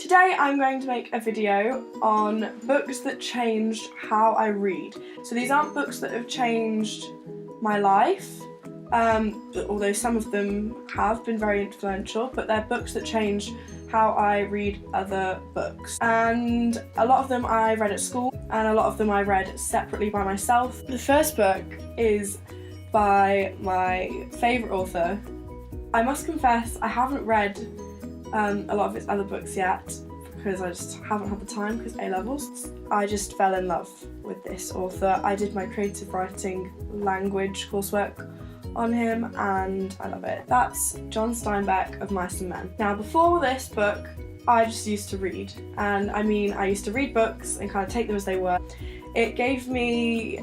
Today I'm going to make a video on books that changed how I read. So these aren't books that have changed my life, although some of them have been very influential, but they're books that changed how I read other books. And a lot of them I read at school, and a lot of them I read separately by myself. The first book is by my favourite author. I must confess I haven't read a lot of his other books yet because I just haven't had the time because A-levels. I just fell in love with this author. I did my creative writing language coursework on him and I love it. That's John Steinbeck of Mice and Men. Now before this book I just used to read, and I mean I used to read books and kind of take them as they were. It gave me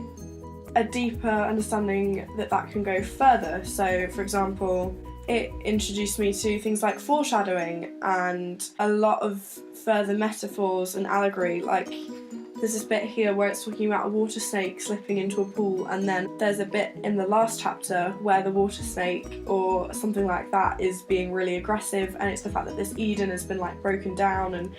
a deeper understanding that can go further. So for example, it introduced me to things like foreshadowing and a lot of further metaphors and allegory. Like there's this bit here where it's talking about a water snake slipping into a pool, and then there's a bit in the last chapter where the water snake or something like that is being really aggressive, and it's the fact that this Eden has been like broken down and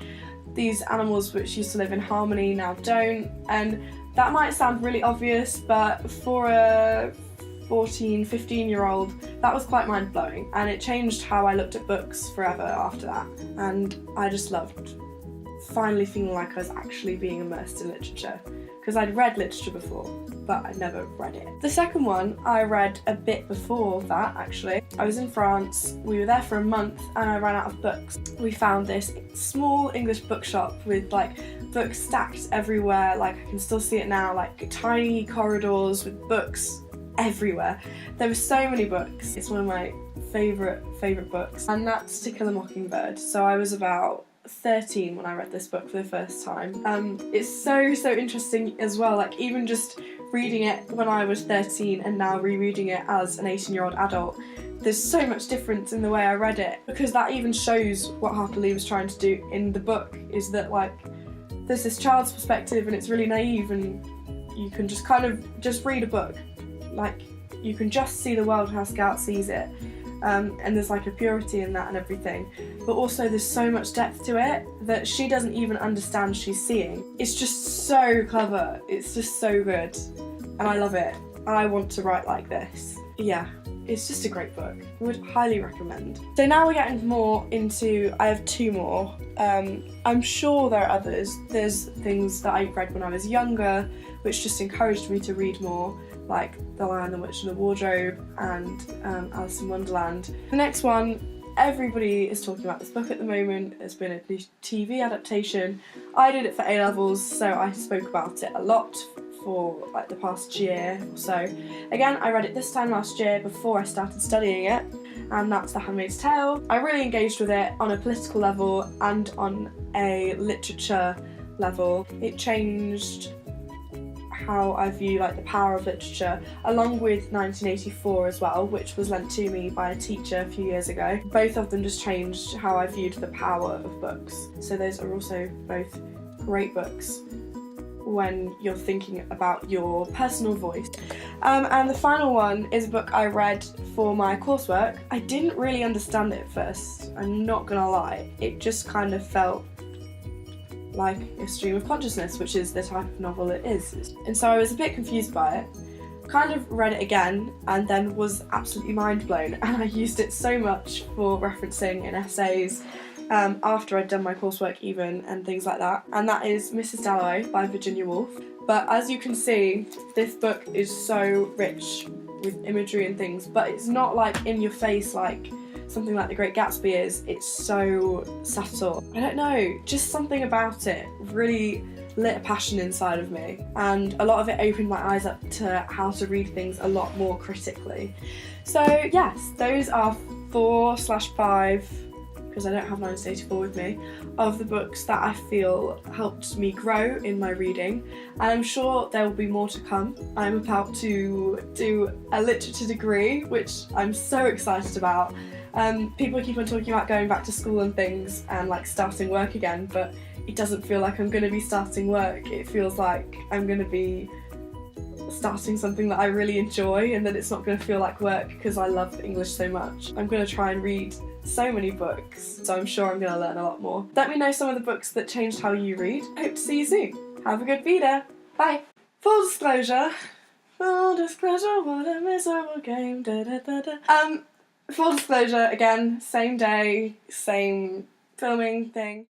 these animals which used to live in harmony now don't. And that might sound really obvious, but for a 14, 15-year-old, that was quite mind-blowing, and it changed how I looked at books forever after that. And I just loved finally feeling like I was actually being immersed in literature, because I'd read literature before, but I'd never read it. The second one I read a bit before that, actually. I was in France, we were there for a month, and I ran out of books. We found this small English bookshop with like books stacked everywhere, like I can still see it now, like tiny corridors with books everywhere. There were so many books. It's one of my favourite books, and that's To Kill a Mockingbird. So I was about 13 when I read this book for the first time. It's so interesting as well, like even just reading it when I was 13 and now rereading it as an 18-year-old adult, there's so much difference in the way I read it, because that even shows what Harper Lee was trying to do in the book, is that like there's this child's perspective and it's really naive, and you can just kind of just read a book. Like, you can just see the world how Scout sees it, and there's like a purity in that and everything, but also there's so much depth to it that she doesn't even understand she's seeing. It's just so clever, it's just so good, and I love it, and I want to write like this. Yeah, it's just a great book, would highly recommend. So now we're getting more into, I have two more. I'm sure there are others. There's things that I read when I was younger which just encouraged me to read more, like The Lion, the Witch and the Wardrobe and Alice in Wonderland. The next one, everybody is talking about this book at the moment. There's been a new TV adaptation. I did it for A-levels, so I spoke about it a lot for like the past year or so. Again, I read it this time last year before I started studying it, and that's The Handmaid's Tale. I really engaged with it on a political level and on a literature level. It changed how I view like the power of literature, along with 1984 as well, which was lent to me by a teacher a few years ago. Both of them just changed how I viewed the power of books. So those are also both great books when you're thinking about your personal voice. And the final one is a book I read for my coursework. I didn't really understand it at first, I'm not gonna lie. It just kind of felt like a stream of consciousness, which is the type of novel it is. And so I was a bit confused by it, kind of read it again and then was absolutely mind blown, and I used it so much for referencing in essays after I'd done my coursework even, and things like that. And that is Mrs. Dalloway by Virginia Woolf. But as you can see, this book is so rich with imagery and things, but it's not like in your face like something like The Great Gatsby is. It's so subtle. I don't know, just something about it really lit a passion inside of me, and a lot of it opened my eyes up to how to read things a lot more critically. So yes, those are 4/5, because I don't have 1984 with me, of the books that I feel helped me grow in my reading, and I'm sure there will be more to come. I'm about to do a literature degree, which I'm so excited about. People keep on talking about going back to school and things and like starting work again, but it doesn't feel like I'm going to be starting work. It feels like I'm going to be starting something that I really enjoy, and then it's not going to feel like work because I love English so much. I'm going to try and read so many books, so I'm sure I'm going to learn a lot more. Let me know some of the books that changed how you read. I hope to see you soon. Have a good Veda. Bye. Full disclosure, what a miserable game. Da, da, da, da. Full disclosure, again, same day, same filming thing.